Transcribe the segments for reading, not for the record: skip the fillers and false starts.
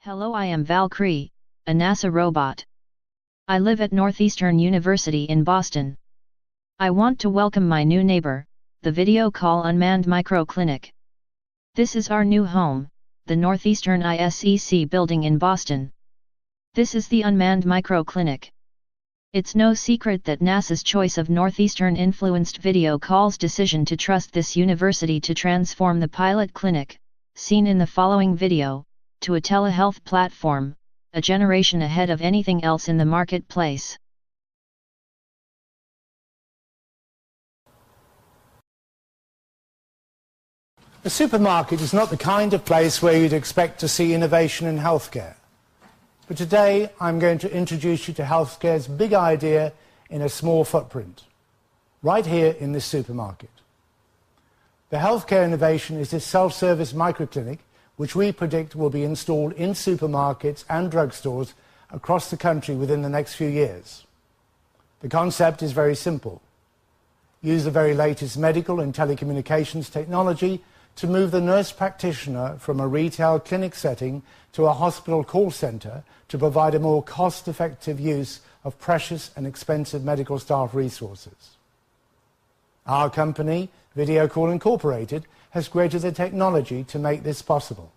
Hello, I am Valkyrie, a NASA robot. I live at Northeastern University in Boston. I want to welcome my new neighbor, the VideoKall Unmanned Microclinic. This is our new home, the Northeastern ISEC building in Boston. This is the Unmanned Microclinic. It's no secret that NASA's choice of Northeastern influenced VideoKall's decision to trust this university to transform the pilot clinic, seen in the following video, to a telehealth platform, a generation ahead of anything else in the marketplace. A supermarket is not the kind of place where you'd expect to see innovation in healthcare. But today I'm going to introduce you to healthcare's big idea in a small footprint, right here in this supermarket. The healthcare innovation is this self-service microclinic which we predict will be installed in supermarkets and drugstores across the country within the next few years. The concept is very simple. Use the very latest medical and telecommunications technology to move the nurse practitioner from a retail clinic setting to a hospital call centre to provide a more cost-effective use of precious and expensive medical staff resources. Our company, VideoKall Incorporated, has created the technology to make this possible.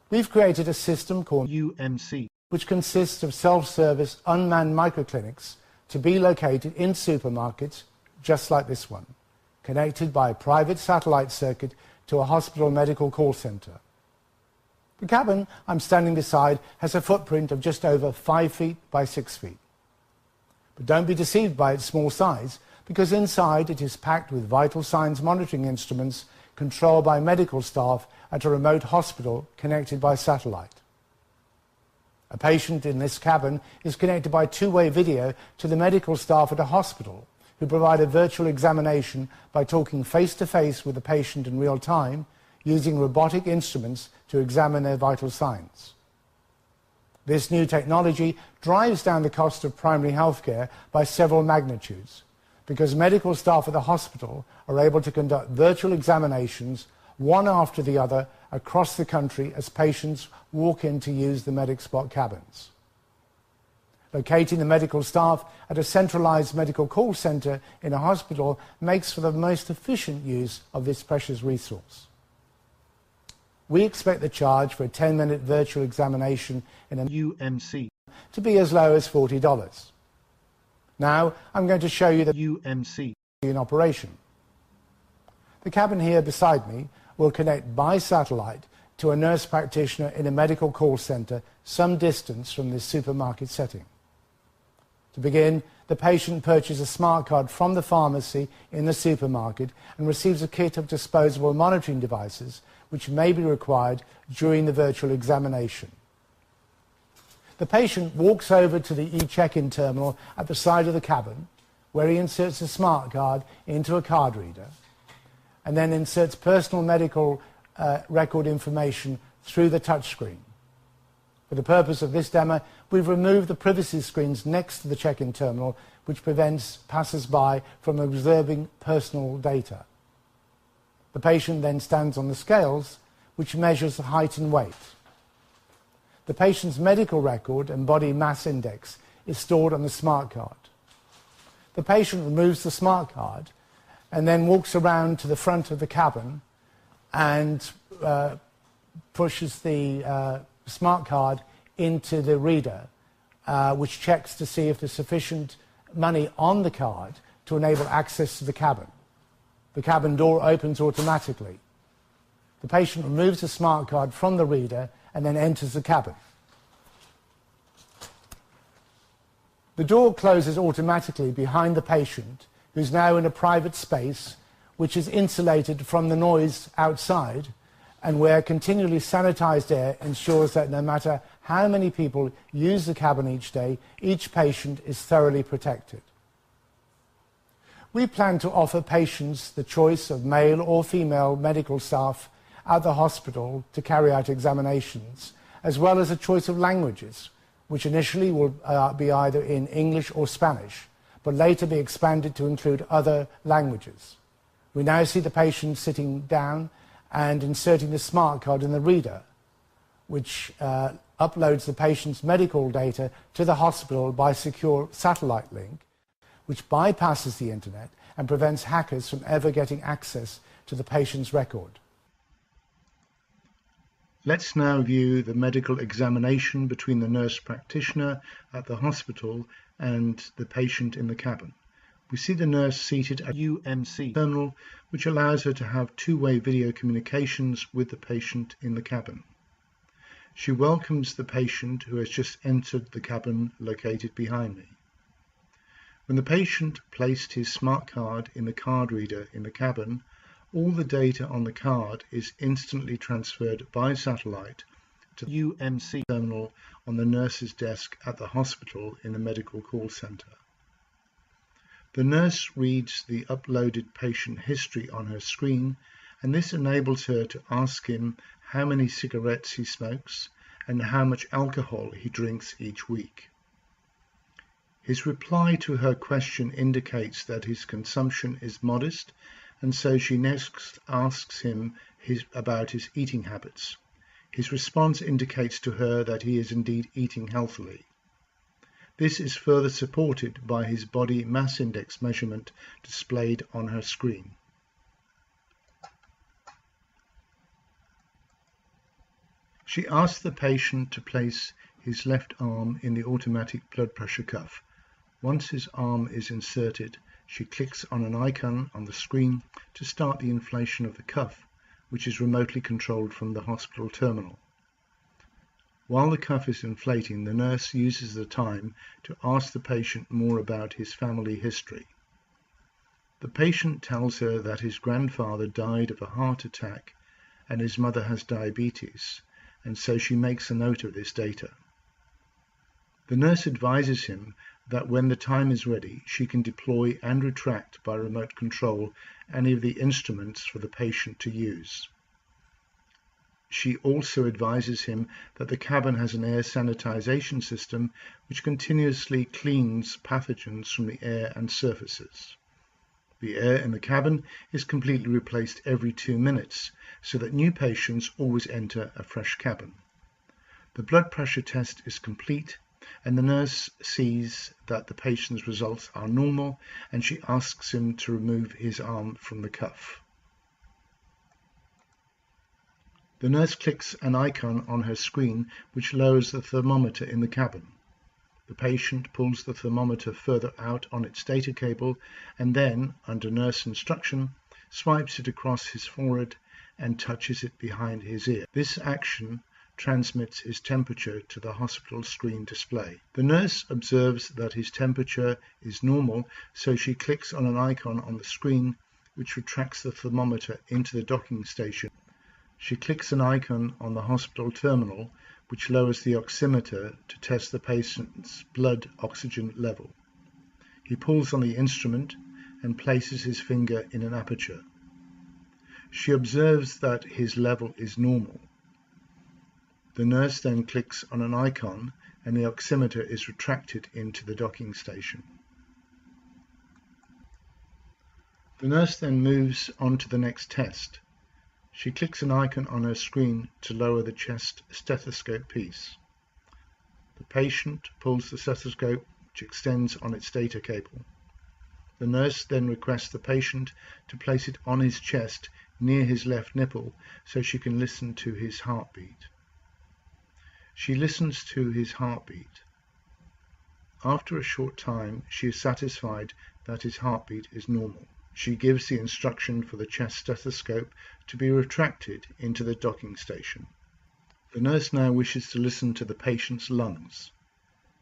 We've created a system called UMC, which consists of self-service unmanned microclinics to be located in supermarkets just like this one, connected by a private satellite circuit to a hospital medical call centre. The cabin I'm standing beside has a footprint of just over 5 feet by 6 feet. But don't be deceived by its small size, because inside it is packed with vital signs monitoring instruments controlled by medical staff at a remote hospital connected by satellite. A patient in this cabin is connected by two-way video to the medical staff at a hospital, who provide a virtual examination by talking face-to-face with the patient in real time, using robotic instruments to examine their vital signs. This new technology drives down the cost of primary healthcare by several magnitudes, because medical staff at the hospital are able to conduct virtual examinations one after the other across the country as patients walk in to use the medic spot cabins. Locating the medical staff at a centralised medical call centre in a hospital makes for the most efficient use of this precious resource. We expect the charge for a 10-minute virtual examination in a UMC to be as low as $40. Now I'm going to show you the UMC in operation. The cabin here beside me will connect by satellite to a nurse practitioner in a medical call centre some distance from this supermarket setting. To begin, the patient purchases a smart card from the pharmacy in the supermarket and receives a kit of disposable monitoring devices which may be required during the virtual examination. The patient walks over to the e-check-in terminal at the side of the cabin, where he inserts a smart card into a card reader and then inserts personal medical record information through the touchscreen. For the purpose of this demo, we've removed the privacy screens next to the check-in terminal, which prevents passers-by from observing personal data. The patient then stands on the scales, which measures the height and weight. The patient's medical record and body mass index is stored on the smart card. The patient removes the smart card and then walks around to the front of the cabin and pushes the smart card into the reader, which checks to see if there's sufficient money on the card to enable access to the cabin. The cabin door opens automatically. The patient removes the smart card from the reader and then enters the cabin. The door closes automatically behind the patient, who's now in a private space which is insulated from the noise outside, and where continually sanitized air ensures that no matter how many people use the cabin each day, each patient is thoroughly protected. We plan to offer patients the choice of male or female medical staff at the hospital to carry out examinations, as well as a choice of languages, which initially will be either in English or Spanish, but later be expanded to include other languages. We now see the patient sitting down and inserting the smart card in the reader, which uploads the patient's medical data to the hospital by secure satellite link, which bypasses the internet and prevents hackers from ever getting access to the patient's record. Let's now view the medical examination between the nurse practitioner at the hospital and the patient in the cabin. We see the nurse seated at a UMC terminal, which allows her to have two-way video communications with the patient in the cabin. She welcomes the patient who has just entered the cabin located behind me. When the patient placed his smart card in the card reader in the cabin, all the data on the card is instantly transferred by satellite to the UMC terminal on the nurse's desk at the hospital in the medical call center. The nurse reads the uploaded patient history on her screen, and this enables her to ask him how many cigarettes he smokes and how much alcohol he drinks each week. His reply to her question indicates that his consumption is modest, and so she next asks him about his eating habits. His response indicates to her that he is indeed eating healthily. This is further supported by his body mass index measurement displayed on her screen. She asks the patient to place his left arm in the automatic blood pressure cuff. Once his arm is inserted, she clicks on an icon on the screen to start the inflation of the cuff, which is remotely controlled from the hospital terminal. While the cuff is inflating, the nurse uses the time to ask the patient more about his family history. The patient tells her that his grandfather died of a heart attack and his mother has diabetes, and so she makes a note of this data. The nurse advises him that when the time is ready, she can deploy and retract by remote control any of the instruments for the patient to use. She also advises him that the cabin has an air sanitization system which continuously cleans pathogens from the air and surfaces. The air in the cabin is completely replaced every 2 minutes, so that new patients always enter a fresh cabin. The blood pressure test is complete, and the nurse sees that the patient's results are normal, and she asks him to remove his arm from the cuff. The nurse clicks an icon on her screen which lowers the thermometer in the cabin. The patient pulls the thermometer further out on its data cable and then, under nurse instruction, swipes it across his forehead and touches it behind his ear. This action transmits his temperature to the hospital screen display. The nurse observes that his temperature is normal, so she clicks on an icon on the screen which retracts the thermometer into the docking station. She clicks an icon on the hospital terminal which lowers the oximeter to test the patient's blood oxygen level. He pulls on the instrument and places his finger in an aperture. She observes that his level is normal. The nurse then clicks on an icon and the oximeter is retracted into the docking station. The nurse then moves on to the next test. She clicks an icon on her screen to lower the chest stethoscope piece. The patient pulls the stethoscope, which extends on its data cable. The nurse then requests the patient to place it on his chest near his left nipple so she can listen to his heartbeat. She listens to his heartbeat. After a short time, she is satisfied that his heartbeat is normal. She gives the instruction for the chest stethoscope to be retracted into the docking station. The nurse now wishes to listen to the patient's lungs.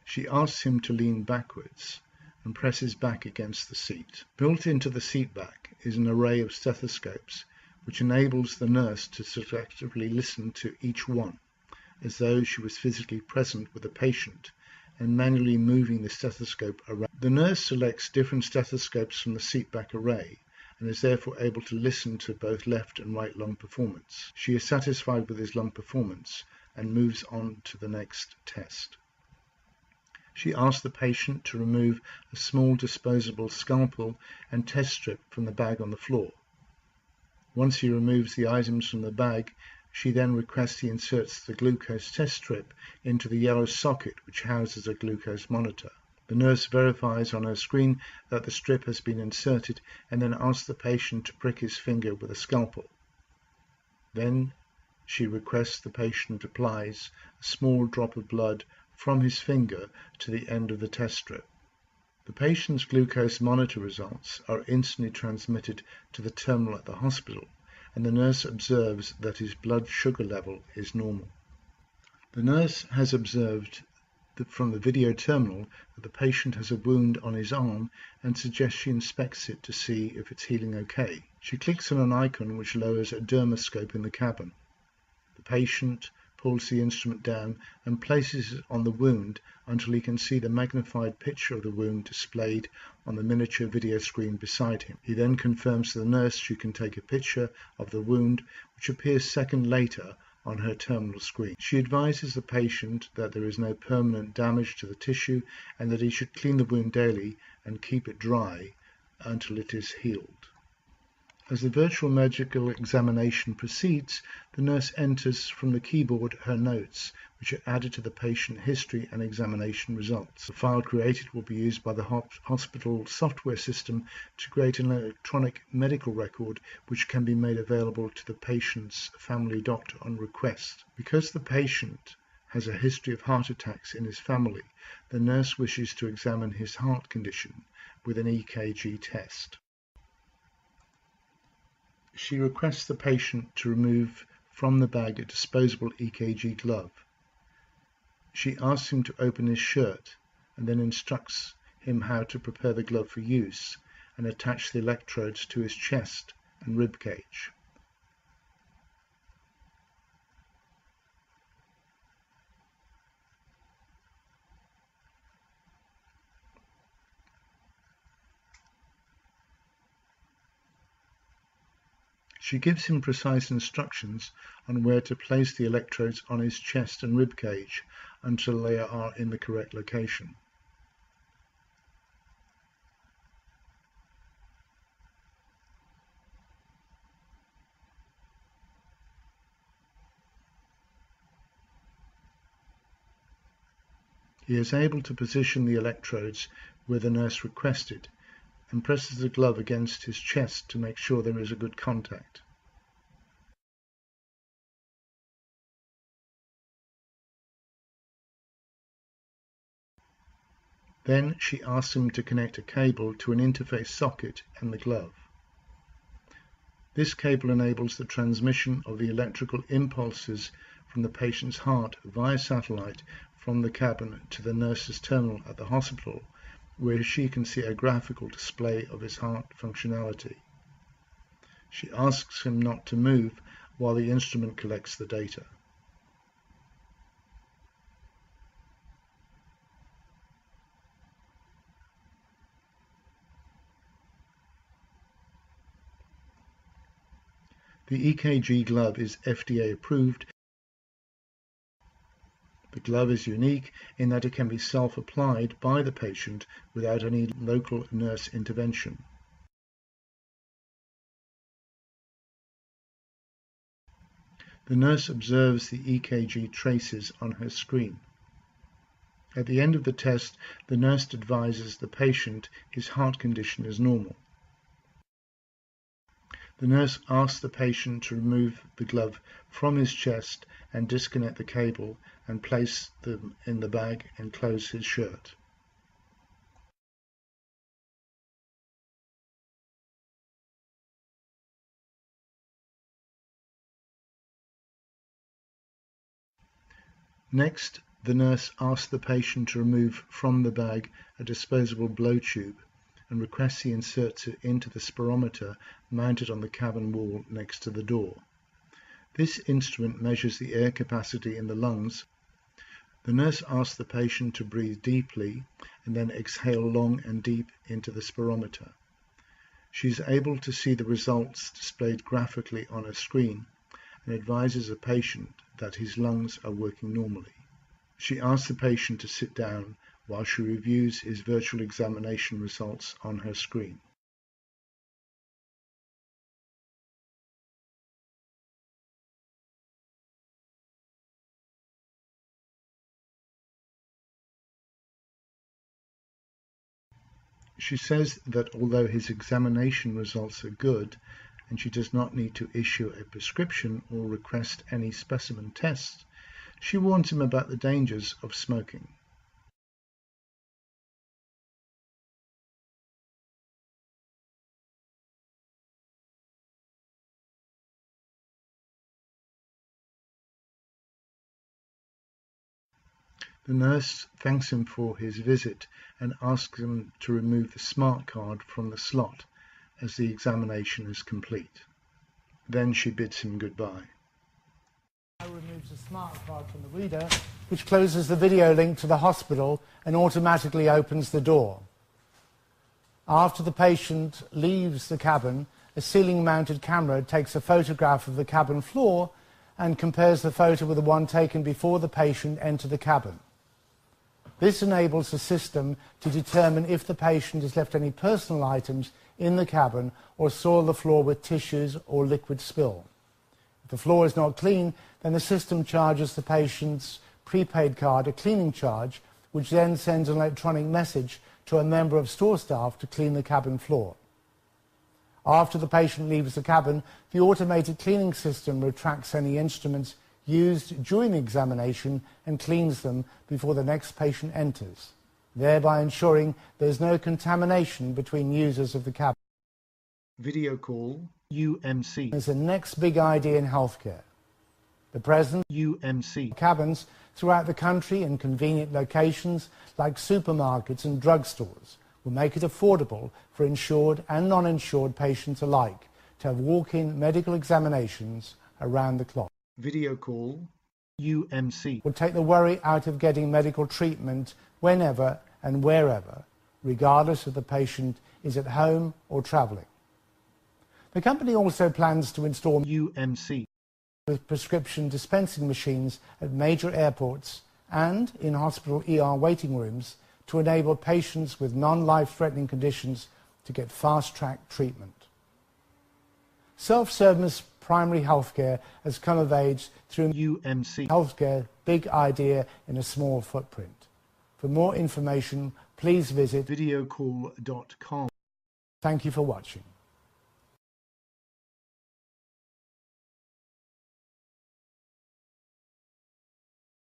She asks him to lean backwards and presses back against the seat. Built into the seat back is an array of stethoscopes which enables the nurse to selectively listen to each one, as though she was physically present with the patient and manually moving the stethoscope around. The nurse selects different stethoscopes from the seatback array and is therefore able to listen to both left and right lung performance. She is satisfied with his lung performance and moves on to the next test. She asks the patient to remove a small disposable scalpel and test strip from the bag on the floor. Once he removes the items from the bag, She then requests he inserts the glucose test strip into the yellow socket which houses a glucose monitor. The nurse verifies on her screen that the strip has been inserted and then asks the patient to prick his finger with a scalpel. Then she requests the patient applies a small drop of blood from his finger to the end of the test strip. The patient's glucose monitor results are instantly transmitted to the terminal at the hospital, and the nurse observes that his blood sugar level is normal. The nurse has observed that from the video terminal that the patient has a wound on his arm and suggests she inspects it to see if it's healing okay. She clicks on an icon which lowers a dermoscope in the cabin. The patient pulls the instrument down and places it on the wound until he can see the magnified picture of the wound displayed on the miniature video screen beside him. He then confirms to the nurse she can take a picture of the wound, which appears a second later on her terminal screen. She advises the patient that there is no permanent damage to the tissue and that he should clean the wound daily and keep it dry until it is healed. As the virtual medical examination proceeds, the nurse enters from the keyboard her notes, which are added to the patient history and examination results. The file created will be used by the hospital software system to create an electronic medical record which can be made available to the patient's family doctor on request. Because the patient has a history of heart attacks in his family, the nurse wishes to examine his heart condition with an EKG test. She requests the patient to remove from the bag a disposable EKG glove. She asks him to open his shirt and then instructs him how to prepare the glove for use and attach the electrodes to his chest and rib cage. She gives him precise instructions on where to place the electrodes on his chest and rib cage until they are in the correct location. He is able to position the electrodes where the nurse requested and presses the glove against his chest to make sure there is a good contact. Then she asks him to connect a cable to an interface socket and the glove. This cable enables the transmission of the electrical impulses from the patient's heart via satellite from the cabin to the nurse's terminal at the hospital, where she can see a graphical display of his heart functionality. She asks him not to move while the instrument collects the data. The EKG glove is FDA approved. The glove is unique in that it can be self-applied by the patient without any local nurse intervention. The nurse observes the EKG traces on her screen. At the end of the test, the nurse advises the patient his heart condition is normal. The nurse asks the patient to remove the glove from his chest and disconnect the cable and place them in the bag and close his shirt. Next, the nurse asks the patient to remove from the bag a disposable blow tube and requests he inserts it into the spirometer mounted on the cabin wall next to the door. This instrument measures the air capacity in the lungs. The nurse asks the patient to breathe deeply and then exhale long and deep into the spirometer. She is able to see the results displayed graphically on a screen and advises the patient that his lungs are working normally. She asks the patient to sit down while she reviews his virtual examination results on her screen. She says that although his examination results are good and she does not need to issue a prescription or request any specimen tests, she warns him about the dangers of smoking. The nurse thanks him for his visit and asks him to remove the smart card from the slot as the examination is complete. Then she bids him goodbye. Now removes the smart card from the reader, which closes the video link to the hospital and automatically opens the door. After the patient leaves the cabin, a ceiling-mounted camera takes a photograph of the cabin floor and compares the photo with the one taken before the patient entered the cabin. This enables the system to determine if the patient has left any personal items in the cabin or soiled the floor with tissues or liquid spill. If the floor is not clean, then the system charges the patient's prepaid card a cleaning charge, which then sends an electronic message to a member of store staff to clean the cabin floor. After the patient leaves the cabin, the automated cleaning system retracts any instruments used during the examination and cleans them before the next patient enters, thereby ensuring there is no contamination between users of the cabin. VideoKall UMC is the next big idea in healthcare. The present UMC cabins throughout the country in convenient locations like supermarkets and drugstores will make it affordable for insured and non-insured patients alike to have walk-in medical examinations around the clock. VideoKall UMC will take the worry out of getting medical treatment whenever and wherever, regardless if the patient is at home or travelling. The company also plans to install UMC with prescription dispensing machines at major airports and in hospital ER waiting rooms to enable patients with non-life-threatening conditions to get fast-track treatment. Self-service primary healthcare has come of age through UMC healthcare, big idea in a small footprint. For more information, please visit VideoKall.com. Thank you for watching.